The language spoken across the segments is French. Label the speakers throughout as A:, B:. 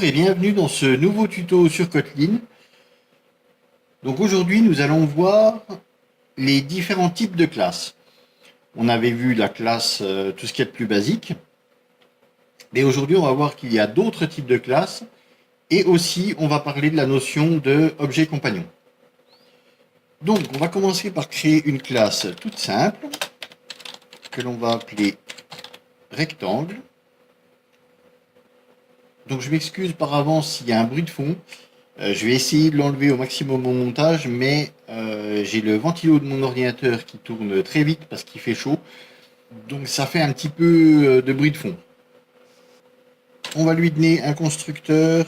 A: et bienvenue dans ce nouveau tuto sur Kotlin. Donc aujourd'hui nous allons voir les différents types de classes. On avait vu la classe, tout ce qui est de plus basique. Mais aujourd'hui on va voir qu'il y a d'autres types de classes. Et aussi on va parler de la notion de objet compagnon. Donc on va commencer par créer une classe toute simple que l'on va appeler rectangle. Donc je m'excuse par avance s'il y a un bruit de fond. Je vais essayer de l'enlever au maximum au montage, mais j'ai le ventilo de mon ordinateur qui tourne très vite parce qu'il fait chaud. Donc ça fait un petit peu de bruit de fond. On va lui donner un constructeur.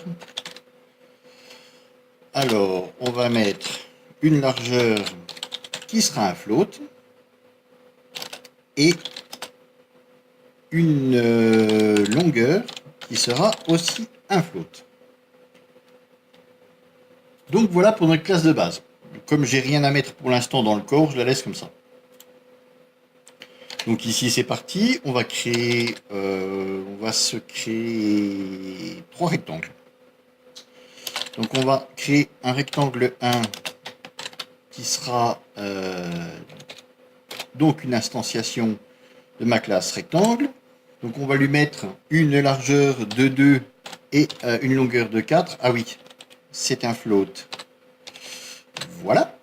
A: Alors, on va mettre une largeur qui sera un float et une longueur qui sera aussi un float. Donc voilà pour notre classe de base. Comme j'ai rien à mettre pour l'instant dans le corps, je la laisse comme ça. Donc ici c'est parti, on va se créer 3 rectangles. Donc on va créer un rectangle 1 qui sera donc une instantiation de ma classe rectangle. Donc on va lui mettre une largeur de 2 et une longueur de 4. Ah oui, c'est un float. Voilà.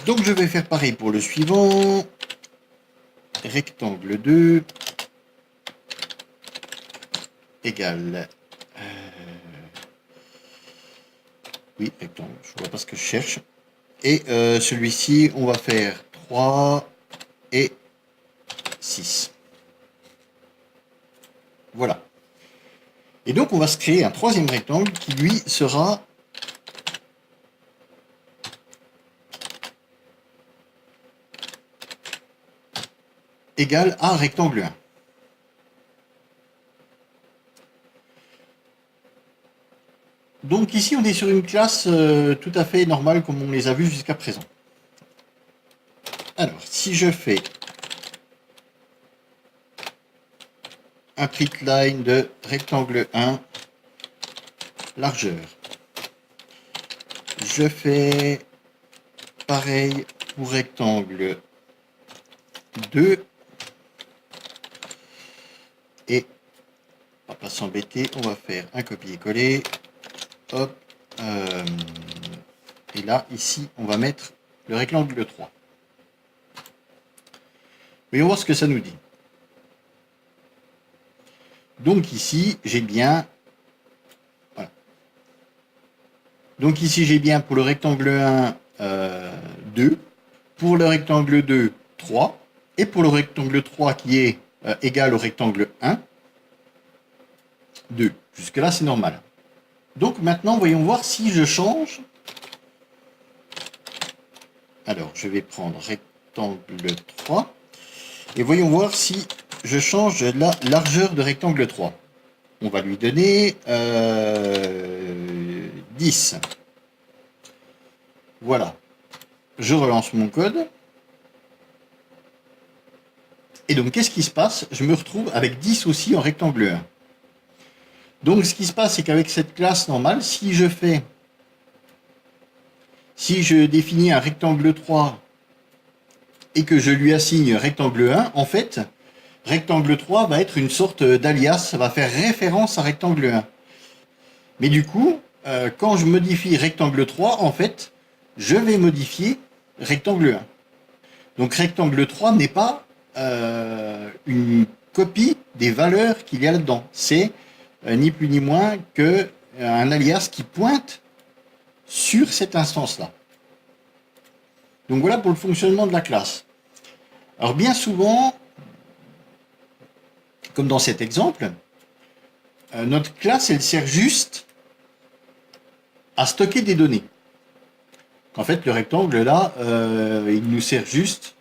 A: Donc je vais faire pareil pour le suivant. Rectangle 2 égale... oui, rectangle, je vois pas ce que je cherche. Et celui-ci, on va faire 3 et 6. Voilà. Et donc on va se créer un troisième rectangle qui lui sera égal à rectangle 1. Donc ici on est sur une classe tout à fait normale comme on les a vues jusqu'à présent. Alors si je fais un println de rectangle 1 largeur, je fais pareil pour rectangle 2 et on va pas s'embêter, on va faire un copier-coller. Hop, et là, ici, on va mettre le rectangle 3. Voyons voir ce que ça nous dit. Donc ici, j'ai bien... Voilà. Donc ici, j'ai bien pour le rectangle 1, 2. Pour le rectangle 2, 3. Et pour le rectangle 3 qui est égal au rectangle 1, 2. Jusque-là, c'est normal. Donc maintenant, voyons voir si je change. Alors, je vais prendre rectangle 3. Et voyons voir si je change la largeur de rectangle 3. On va lui donner 10. Voilà. Je relance mon code. Et donc, qu'est-ce qui se passe? Je me retrouve avec 10 aussi en rectangle 1. Donc ce qui se passe, c'est qu'avec cette classe normale, si je définis un rectangle 3 et que je lui assigne rectangle 1, en fait, rectangle 3 va être une sorte d'alias, ça va faire référence à rectangle 1. Mais du coup, quand je modifie rectangle 3, en fait, je vais modifier rectangle 1. Donc rectangle 3 n'est pas une copie des valeurs qu'il y a là-dedans. C'est ni plus ni moins qu'un alias qui pointe sur cette instance-là. Donc voilà pour le fonctionnement de la classe. Alors bien souvent, comme dans cet exemple, notre classe, elle sert juste à stocker des données. En fait, le rectangle là, il nous sert juste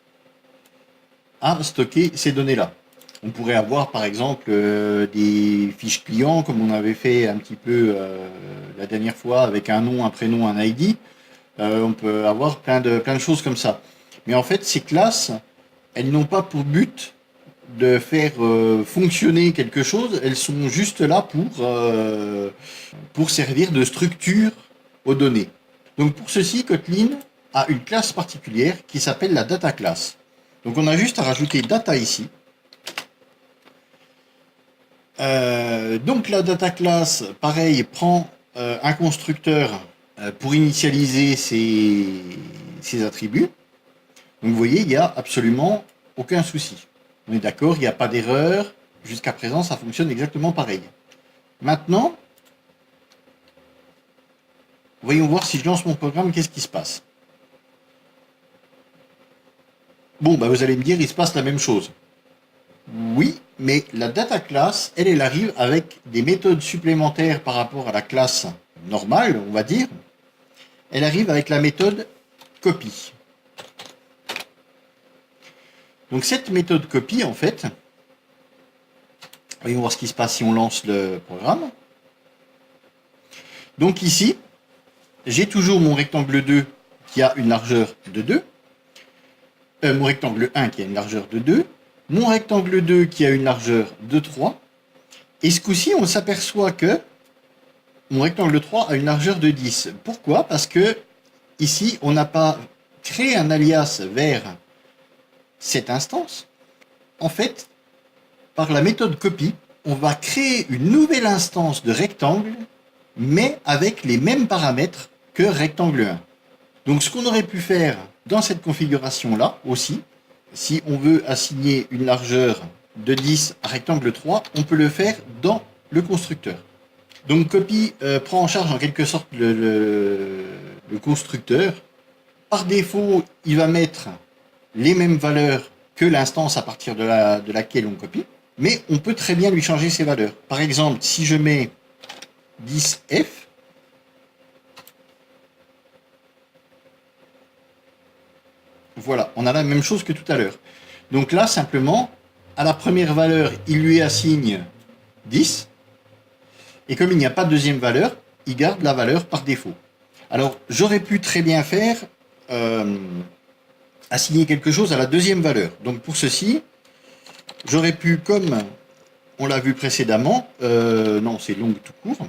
A: à stocker ces données-là. On pourrait avoir par exemple des fiches clients comme on avait fait un petit peu la dernière fois avec un nom, un prénom, un ID. On peut avoir plein de choses comme ça. Mais en fait, ces classes, elles n'ont pas pour but de faire fonctionner quelque chose, elles sont juste là pour servir de structure aux données. Donc pour ceci, Kotlin a une classe particulière qui s'appelle la data class. Donc on a juste à rajouter data ici. Donc la data class, pareil, prend un constructeur pour initialiser ses attributs. Donc vous voyez, il n'y a absolument aucun souci. On est d'accord, il n'y a pas d'erreur. Jusqu'à présent, ça fonctionne exactement pareil. Maintenant, voyons voir si je lance mon programme, qu'est-ce qui se passe. Bon, bah vous allez me dire, il se passe la même chose. Oui, mais la data class, elle arrive avec des méthodes supplémentaires par rapport à la classe normale, on va dire. Elle arrive avec la méthode copy. Donc cette méthode copy, en fait, voyons voir ce qui se passe si on lance le programme. Donc ici, j'ai toujours mon rectangle 2 qui a une largeur de 2, mon rectangle 1 qui a une largeur de 2, mon rectangle 2 qui a une largeur de 3, et ce coup-ci, on s'aperçoit que mon rectangle 3 a une largeur de 10. Pourquoi? Parce que ici, on n'a pas créé un alias vers cette instance. En fait, par la méthode copy, on va créer une nouvelle instance de rectangle, mais avec les mêmes paramètres que rectangle 1. Donc ce qu'on aurait pu faire dans cette configuration-là aussi, si on veut assigner une largeur de 10 à rectangle 3, on peut le faire dans le constructeur. Donc copy prend en charge en quelque sorte le constructeur. Par défaut, il va mettre les mêmes valeurs que l'instance à partir de laquelle on copie, mais on peut très bien lui changer ses valeurs. Par exemple, si je mets 10F, voilà, on a la même chose que tout à l'heure. Donc là, simplement, à la première valeur, il lui assigne 10, et comme il n'y a pas de deuxième valeur, il garde la valeur par défaut. Alors, j'aurais pu très bien faire assigner quelque chose à la deuxième valeur. Donc pour ceci, j'aurais pu, comme on l'a vu précédemment, non, c'est long tout court,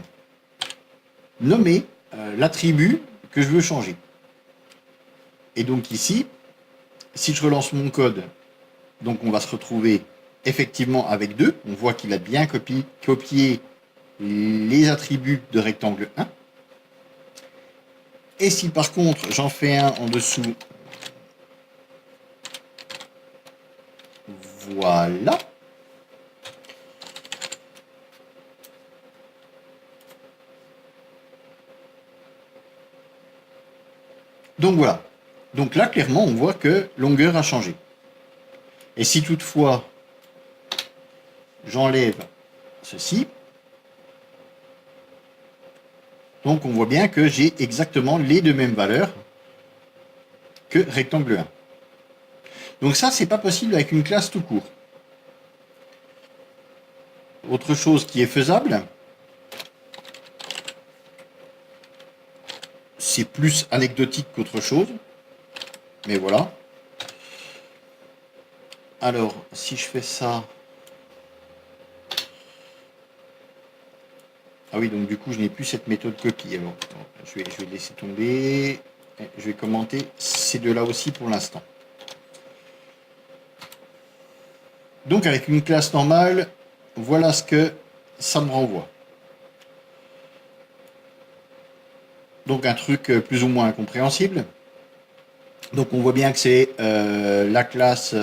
A: nommer l'attribut que je veux changer. Et donc ici, si je relance mon code, donc on va se retrouver effectivement avec 2. On voit qu'il a bien copié les attributs de rectangle 1. Et si par contre j'en fais un en dessous, voilà. Donc voilà. Donc là, clairement, on voit que longueur a changé. Et si toutefois, j'enlève ceci, donc on voit bien que j'ai exactement les deux mêmes valeurs que rectangle 1. Donc ça, c'est pas possible avec une classe tout court. Autre chose qui est faisable, c'est plus anecdotique qu'autre chose, mais voilà. Alors, si je fais ça... Ah oui, donc du coup, je n'ai plus cette méthode copy. Alors, je vais laisser tomber. Je vais commenter ces deux-là aussi pour l'instant. Donc, avec une classe normale, voilà ce que ça me renvoie. Donc, un truc plus ou moins incompréhensible. Donc, on voit bien que c'est la classe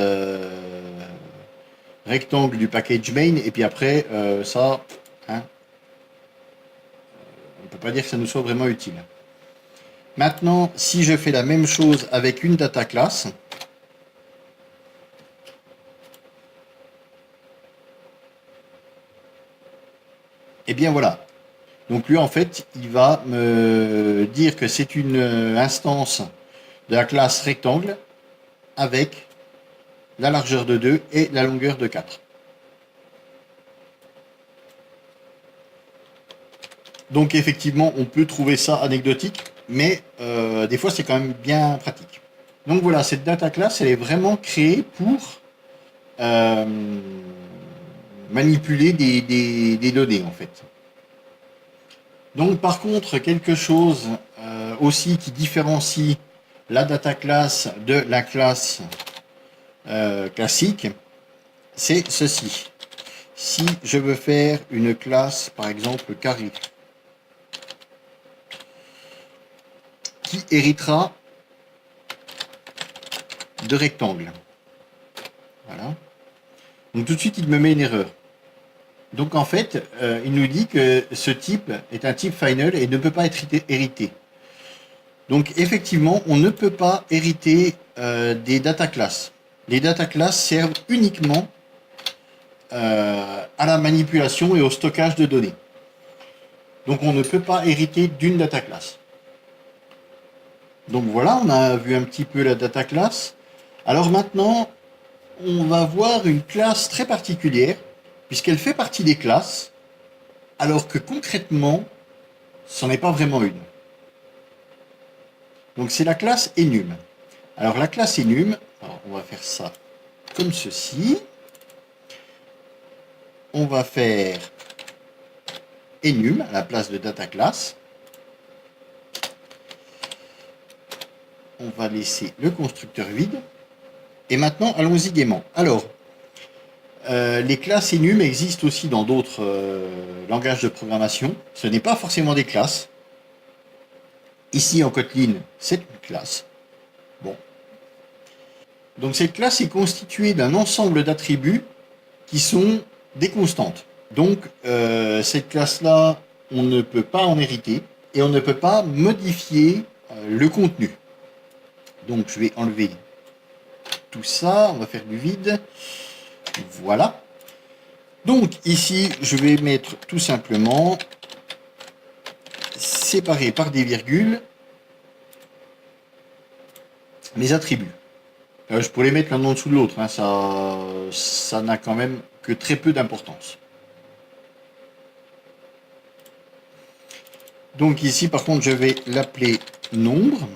A: rectangle du package main. Et puis après, ça... Hein, on ne peut pas dire que ça nous soit vraiment utile. Maintenant, si je fais la même chose avec une data class, et bien voilà. Donc lui, en fait, il va me dire que c'est une instance de la classe rectangle avec la largeur de 2 et la longueur de 4. Donc effectivement, on peut trouver ça anecdotique, mais des fois, c'est quand même bien pratique. Donc voilà, cette data class, elle est vraiment créée pour euh, manipuler des données en fait. Donc par contre, quelque chose aussi qui différencie la data class de la classe classique, c'est ceci. Si je veux faire une classe, par exemple, carré, qui héritera de rectangle. Voilà. Donc tout de suite, il me met une erreur. Donc en fait, il nous dit que ce type est un type final et ne peut pas être hérité. Donc effectivement, on ne peut pas hériter des data classes. Les data classes servent uniquement à la manipulation et au stockage de données. Donc on ne peut pas hériter d'une data class. Donc voilà, on a vu un petit peu la data class. Alors maintenant, on va voir une classe très particulière, puisqu'elle fait partie des classes, alors que concrètement, ce n'est pas vraiment une. Donc c'est la classe enum. Alors la classe enum, alors on va faire ça comme ceci. On va faire enum à la place de data class. On va laisser le constructeur vide. Et maintenant, allons-y gaiement. Alors, les classes enum existent aussi dans d'autres langages de programmation. Ce n'est pas forcément des classes. Ici, en Kotlin, c'est une classe. Bon. Donc, cette classe est constituée d'un ensemble d'attributs qui sont des constantes. Donc, cette classe-là, on ne peut pas en hériter et on ne peut pas modifier le contenu. Donc, je vais enlever tout ça. On va faire du vide. Voilà. Donc ici, je vais mettre tout simplement séparé par des virgules mes attributs. Je pourrais les mettre l'un en dessous de l'autre, hein, ça n'a quand même que très peu d'importance. Donc ici, par contre, je vais l'appeler nombre.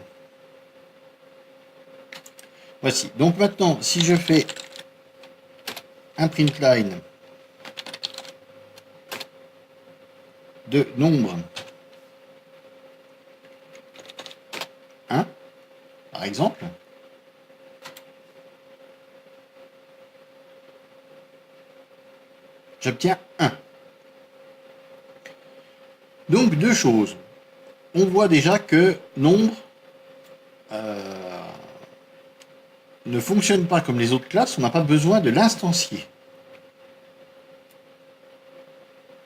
A: Voici. Donc maintenant, si je fais un printline de nombre 1, par exemple, j'obtiens 1. Donc deux choses. On voit déjà que nombre ne fonctionne pas comme les autres classes, on n'a pas besoin de l'instancier.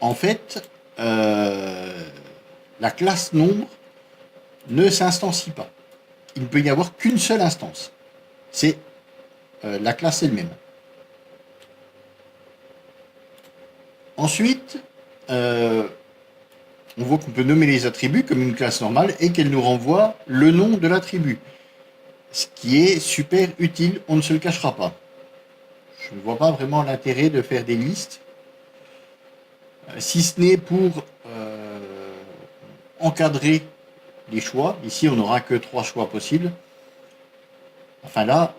A: En fait, la classe nombre ne s'instancie pas. Il ne peut y avoir qu'une seule instance. C'est la classe elle-même. Ensuite, on voit qu'on peut nommer les attributs comme une classe normale et qu'elle nous renvoie le nom de l'attribut. Ce qui est super utile, on ne se le cachera pas. Je ne vois pas vraiment l'intérêt de faire des listes, si ce n'est pour encadrer les choix. Ici, on n'aura que 3 choix possibles. Enfin là,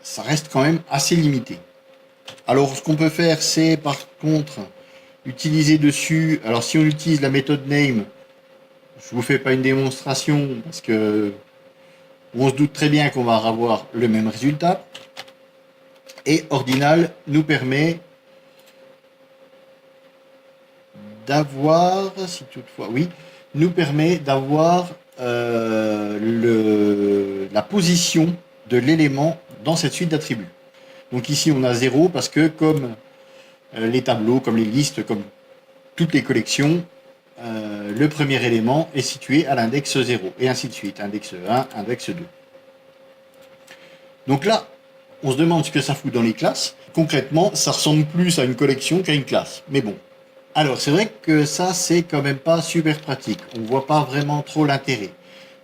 A: ça reste quand même assez limité. Alors, ce qu'on peut faire, c'est par contre utiliser dessus. Alors, si on utilise la méthode name, je vous fais pas une démonstration parce que on se doute très bien qu'on va avoir le même résultat. Et ordinal nous permet d'avoir, si toutefois, oui, nous permet d'avoir la position de l'élément dans cette suite d'attributs. Donc ici, on a 0 parce que comme les tableaux, comme les listes, comme toutes les collections, le premier élément est situé à l'index 0, et ainsi de suite, index 1, index 2. Donc là, on se demande ce que ça fout dans les classes. Concrètement, ça ressemble plus à une collection qu'à une classe. Mais bon. Alors, c'est vrai que ça, c'est quand même pas super pratique. On ne voit pas vraiment trop l'intérêt.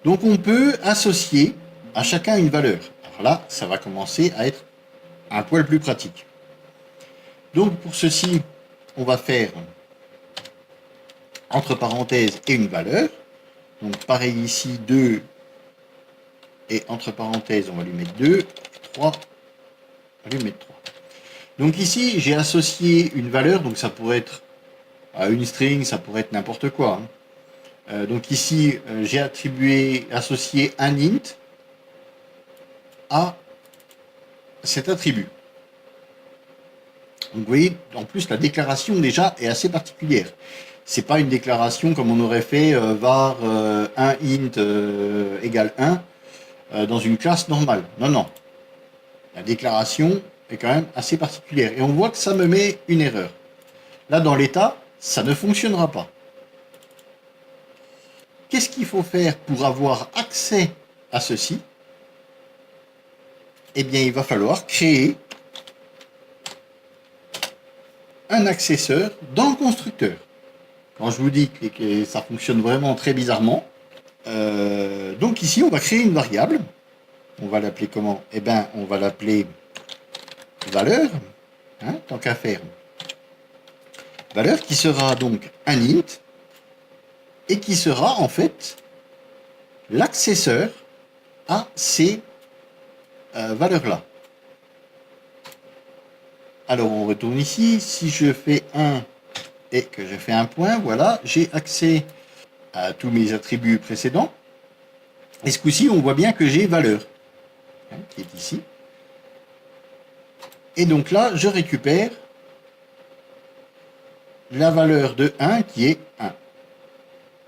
A: Donc, on peut associer à chacun une valeur. Alors là, ça va commencer à être un poil plus pratique. Donc, pour ceci, on va faire entre parenthèses et une valeur. Donc, pareil ici, 2. Et entre parenthèses, on va lui mettre 2. 3. On va lui mettre 3. Donc ici, j'ai associé une valeur, donc ça pourrait être une string, ça pourrait être n'importe quoi, hein. Donc ici, j'ai associé un int à cet attribut. Donc vous voyez, en plus, la déclaration déjà est assez particulière. C'est pas une déclaration comme on aurait fait var un int égale 1 dans une classe normale. Non, non. La déclaration est quand même assez particulière. Et on voit que ça me met une erreur. Là, dans l'état, ça ne fonctionnera pas. Qu'est-ce qu'il faut faire pour avoir accès à ceci? Eh bien, il va falloir créer un accesseur dans le constructeur. Quand je vous dis que ça fonctionne vraiment très bizarrement, donc ici, on va créer une variable. On va l'appeler comment? Eh bien, on va l'appeler valeur, hein, tant qu'à faire. Valeur qui sera donc un int et qui sera en fait l'accesseur à ces valeurs-là. Alors on retourne ici, si je fais 1 et que je fais un point, voilà, j'ai accès à tous mes attributs précédents. Et ce coup-ci, on voit bien que j'ai valeur, hein, qui est ici. Et donc là, je récupère la valeur de 1 qui est 1.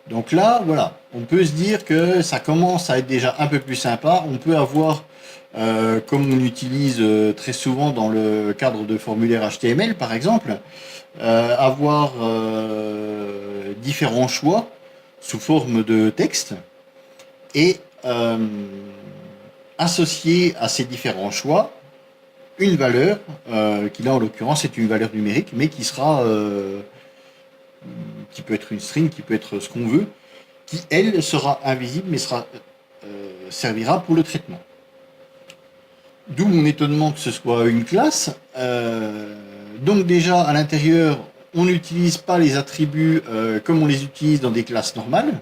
A: Donc là, voilà, on peut se dire que ça commence à être déjà un peu plus sympa. On peut avoir, comme on utilise très souvent dans le cadre de formulaire HTML par exemple, avoir différents choix sous forme de texte et associer à ces différents choix une valeur qui là en l'occurrence est une valeur numérique mais qui sera qui peut être une string, qui peut être ce qu'on veut, qui elle sera invisible mais servira pour le traitement. D'où mon étonnement que ce soit une classe. Donc déjà à l'intérieur on n'utilise pas les attributs comme on les utilise dans des classes normales.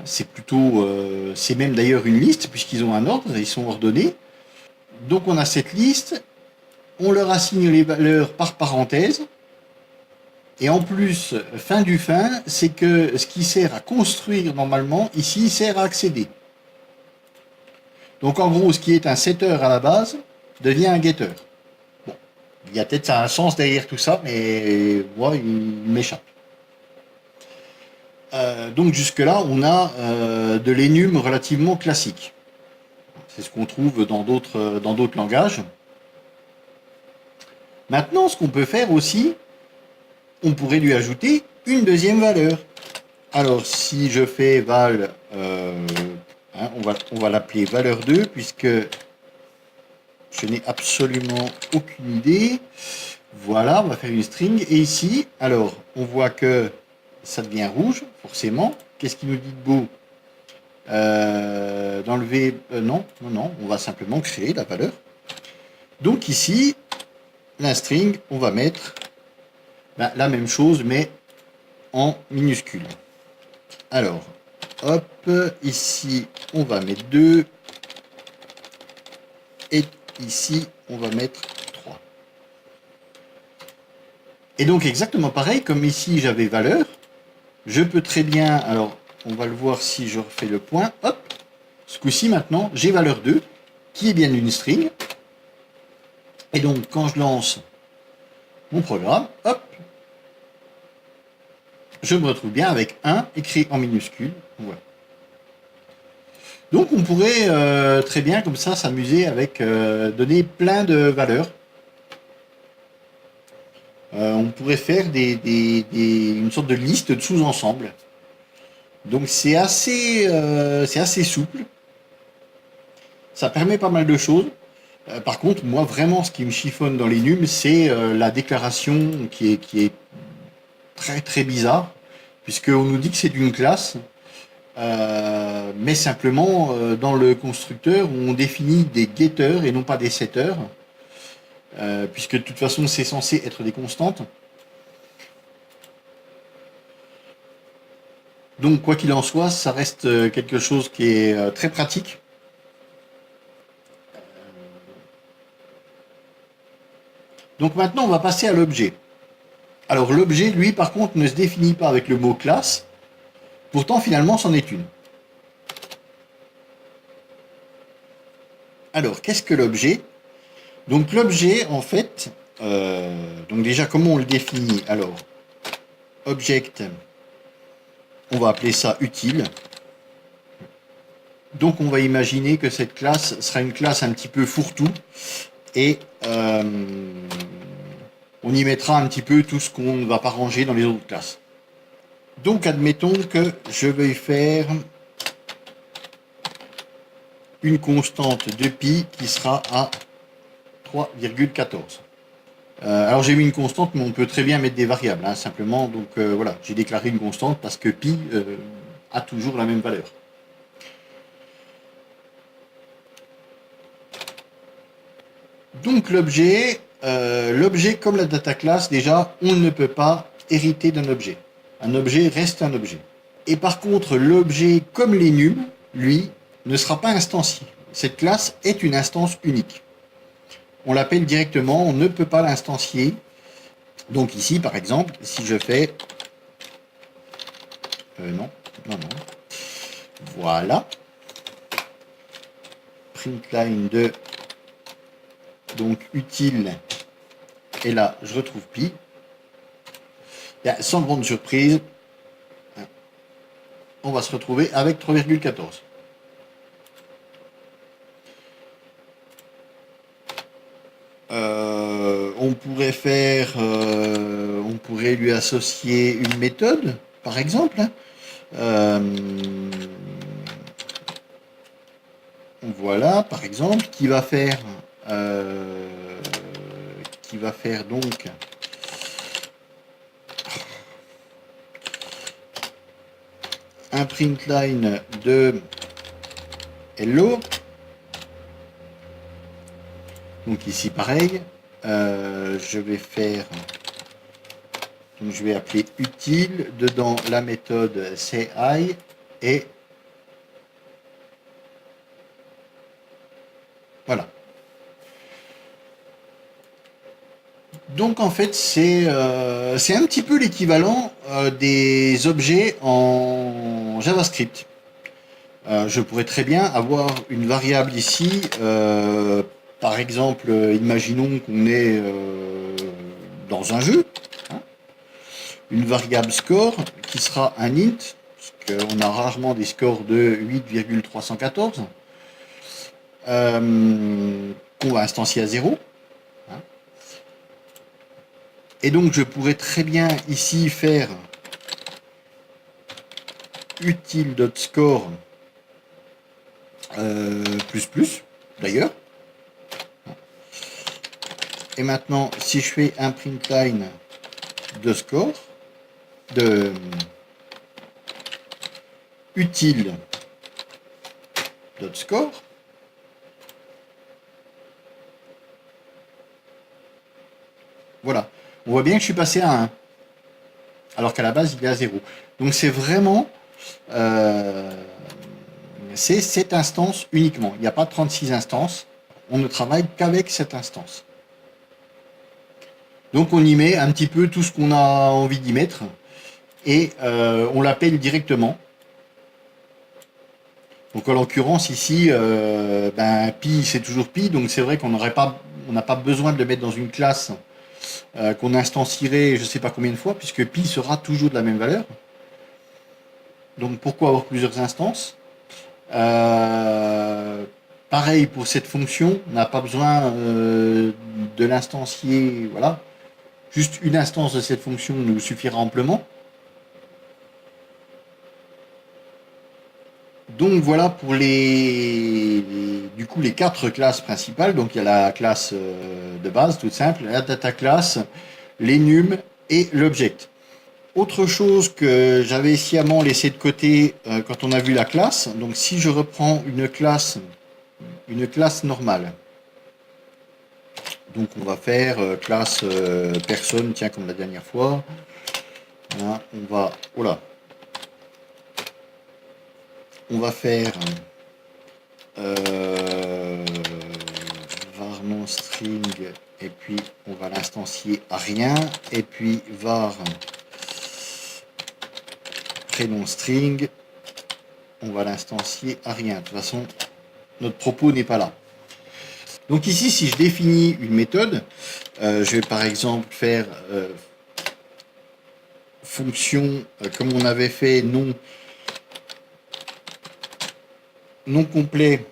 A: C'est plutôt, c'est même d'ailleurs une liste puisqu'ils ont un ordre, ils sont ordonnés. Donc on a cette liste, on leur assigne les valeurs par parenthèse. Et en plus, fin du fin, c'est que ce qui sert à construire normalement, ici, sert à accéder. Donc en gros, ce qui est un setter à la base devient un getter. Bon, il y a peut-être un sens derrière tout ça, mais moi, il m'échappe. Donc jusque-là, on a de l'enum relativement classique. C'est ce qu'on trouve dans d'autres langages. Maintenant, ce qu'on peut faire aussi, on pourrait lui ajouter une deuxième valeur. Alors, si je fais val, on va l'appeler valeur 2, puisque je n'ai absolument aucune idée. Voilà, on va faire une string. Et ici, alors, on voit que ça devient rouge, forcément. Qu'est-ce qu'il nous dit de beau? D'enlever... non, on va simplement créer la valeur. Donc ici, la string, on va mettre la même chose, mais en minuscule. Alors, hop, ici, on va mettre 2. Et ici, on va mettre 3. Et donc, exactement pareil, comme ici, j'avais valeur, je peux très bien, alors, on va le voir si je refais le point, hop, ce coup-ci, maintenant, j'ai valeur 2, qui est bien une string. Et donc, quand je lance mon programme, hop, je me retrouve bien avec 1 écrit en minuscule. Voilà. Donc on pourrait très bien comme ça s'amuser avec donner plein de valeurs. On pourrait faire une sorte de liste de sous-ensembles. Donc c'est assez souple. Ça permet pas mal de choses. Par contre, moi vraiment ce qui me chiffonne dans les nums, c'est la déclaration qui est très très bizarre, puisqu'on nous dit que c'est une classe. Mais simplement dans le constructeur on définit des getters et non pas des setters, puisque de toute façon c'est censé être des constantes. Donc quoi qu'il en soit, ça reste quelque chose qui est très pratique. Donc maintenant, on va passer à l'objet. Alors l'objet, lui, par contre, ne se définit pas avec le mot classe. Pourtant, finalement, c'en est une. Alors, qu'est-ce que l'objet? Donc l'objet, en fait, donc déjà, comment on le définit? Alors, object, on va appeler ça utile. Donc on va imaginer que cette classe sera une classe un petit peu fourre-tout et on y mettra un petit peu tout ce qu'on ne va pas ranger dans les autres classes. Donc admettons que je vais faire une constante de pi qui sera à 3,14. Alors j'ai mis une constante, mais on peut très bien mettre des variables, hein, simplement. Donc voilà, j'ai déclaré une constante parce que pi a toujours la même valeur. Donc l'objet, comme la data class, déjà, on ne peut pas hériter d'un objet. Un objet reste un objet. Et par contre, l'objet comme l'enum, lui, ne sera pas instancié. Cette classe est une instance unique. On l'appelle directement, on ne peut pas l'instancier. Donc ici, par exemple, si je fais... non. Voilà. Printline de... Donc utile. Et là, je retrouve pi. Sans grande surprise, on va se retrouver avec 3,14. On pourrait lui associer une méthode, par exemple. Voilà, par exemple, qui va faire donc un printline de hello. Donc ici pareil, je vais faire, donc je vais appeler utile, dedans la méthode ci et voilà. Donc en fait c'est un petit peu l'équivalent des objets en JavaScript. Je pourrais très bien avoir une variable ici, par exemple, imaginons qu'on est dans un jeu, hein, une variable score qui sera un int, parce qu'on a rarement des scores de 8,314, qu'on va instancier à 0. Hein. Et donc je pourrais très bien ici faire utile.score plus d'ailleurs. Et maintenant, si je fais un printline de score, de utile.score, voilà. On voit bien que je suis passé à 1, alors qu'à la base, il est à 0. Donc c'est vraiment... c'est cette instance uniquement. Il n'y a pas 36 instances. On ne travaille qu'avec cette instance. Donc on y met un petit peu tout ce qu'on a envie d'y mettre et on l'appelle directement. Donc en l'occurrence ici, pi c'est toujours pi, donc c'est vrai qu'on n'a pas besoin de le mettre dans une classe qu'on instancierait je ne sais pas combien de fois, puisque pi sera toujours de la même valeur. Donc pourquoi avoir plusieurs instances? Pareil pour cette fonction, on n'a pas besoin de l'instancier, voilà. Juste une instance de cette fonction nous suffira amplement. Donc voilà pour les 4 classes principales. Donc il y a la classe de base, toute simple, la data class, l'enum et l'object. Autre chose que j'avais sciemment laissé de côté quand on a vu la classe, donc si je reprends une classe normale, donc on va faire classe personne, tiens, comme la dernière fois. Hein, on va faire var non string et puis on va l'instancier à rien, et puis var prénom string, on va l'instancier à rien. De toute façon, notre propos n'est pas là. Donc ici, si je définis une méthode, je vais par exemple faire fonction, comme on avait fait non complet,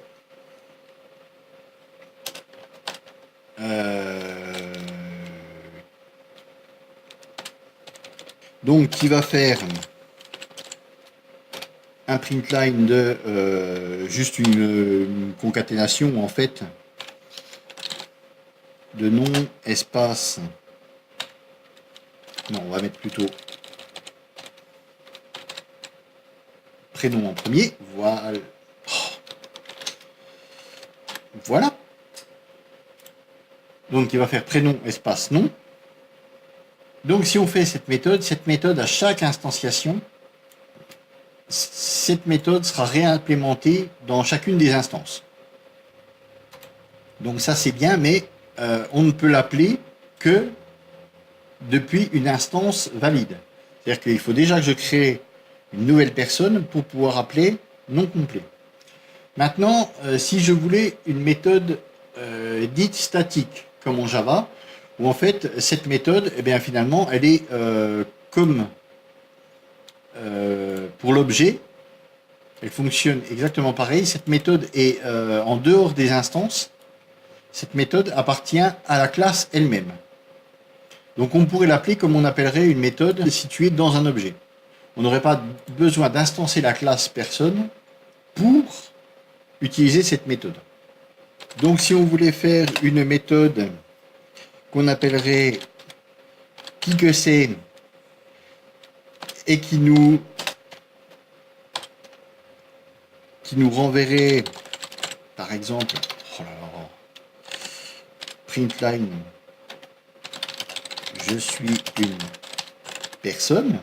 A: donc qui va faire un print line de juste une concaténation en fait de nom espace, non on va mettre plutôt prénom en premier, voilà. Donc il va faire prénom espace nom. Donc si on fait cette méthode à chaque instanciation, cette méthode sera réimplémentée dans chacune des instances. Donc ça c'est bien, mais on ne peut l'appeler que depuis une instance valide. C'est-à-dire qu'il faut déjà que je crée une nouvelle personne pour pouvoir appeler non complet. Maintenant, si je voulais une méthode dite statique, comme en Java, où en fait cette méthode, eh bien, finalement, elle est comme pour l'objet, elle fonctionne exactement pareil. Cette méthode est en dehors des instances. Cette méthode appartient à la classe elle-même. Donc on pourrait l'appeler comme on appellerait une méthode située dans un objet. On n'aurait pas besoin d'instancer la classe personne pour utiliser cette méthode. Donc si on voulait faire une méthode qu'on appellerait qui que c'est et qui nous renverrait par exemple print line je suis une personne,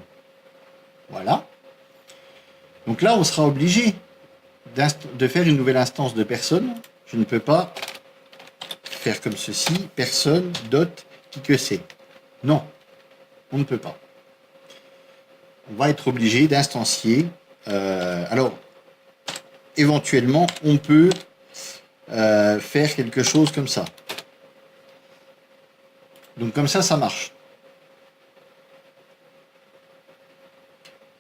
A: voilà. Donc là on sera obligé de faire une nouvelle instance de personne. Je ne peux pas faire comme ceci, personne dot qui que c'est. Non, on ne peut pas. On va être obligé d'instancier. Alors, éventuellement, on peut faire quelque chose comme ça. Donc comme ça marche.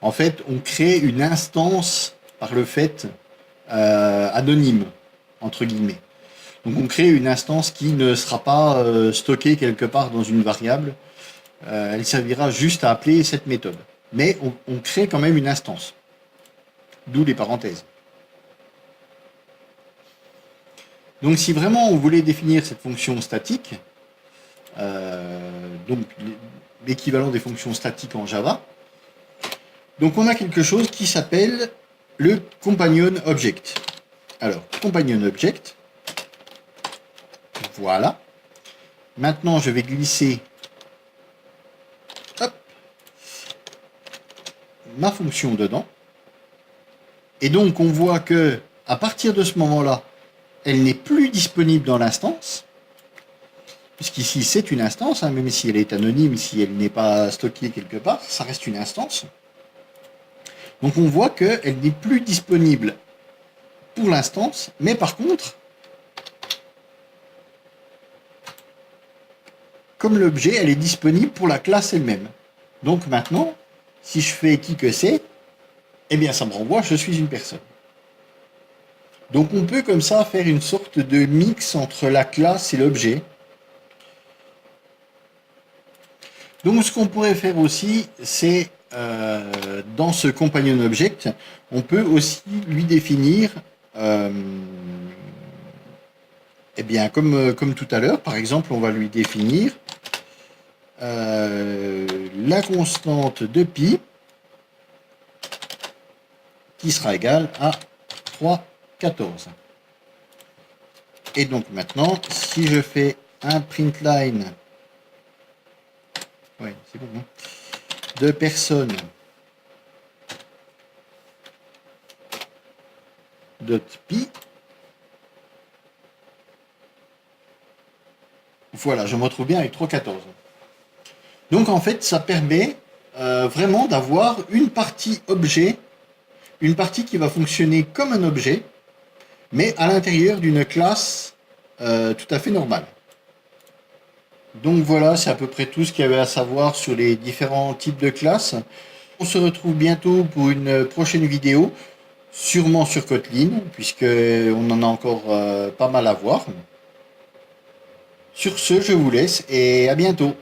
A: En fait, on crée une instance par le fait anonyme, entre guillemets. Donc on crée une instance qui ne sera pas stockée quelque part dans une variable. Elle servira juste à appeler cette méthode. Mais on crée quand même une instance. D'où les parenthèses. Donc si vraiment on voulait définir cette fonction statique, donc l'équivalent des fonctions statiques en Java, donc on a quelque chose qui s'appelle le companion object. Alors, companion object, voilà. Maintenant, je vais glisser ma fonction dedans. Et donc, on voit que à partir de ce moment-là, elle n'est plus disponible dans l'instance, puisqu'ici, c'est une instance, hein, même si elle est anonyme, si elle n'est pas stockée quelque part, ça reste une instance. Donc, on voit qu'elle n'est plus disponible pour l'instance, mais par contre, comme l'objet, elle est disponible pour la classe elle-même. Donc maintenant, si je fais qui que c'est, eh bien ça me renvoie je suis une personne. Donc on peut comme ça faire une sorte de mix entre la classe et l'objet. Donc ce qu'on pourrait faire aussi, c'est dans ce companion object, on peut aussi lui définir, eh bien comme tout à l'heure, par exemple, on va lui définir la constante de pi qui sera égale à 3,14. Et donc maintenant, si je fais un print line, ouais, c'est bon, hein, de personne dot pi, Voilà, je me retrouve bien avec 3,14. Donc en fait, ça permet vraiment d'avoir une partie objet, une partie qui va fonctionner comme un objet, mais à l'intérieur d'une classe tout à fait normale. Donc voilà, c'est à peu près tout ce qu'il y avait à savoir sur les différents types de classes. On se retrouve bientôt pour une prochaine vidéo, sûrement sur Kotlin, puisqu'on en a encore pas mal à voir. Sur ce, je vous laisse et à bientôt.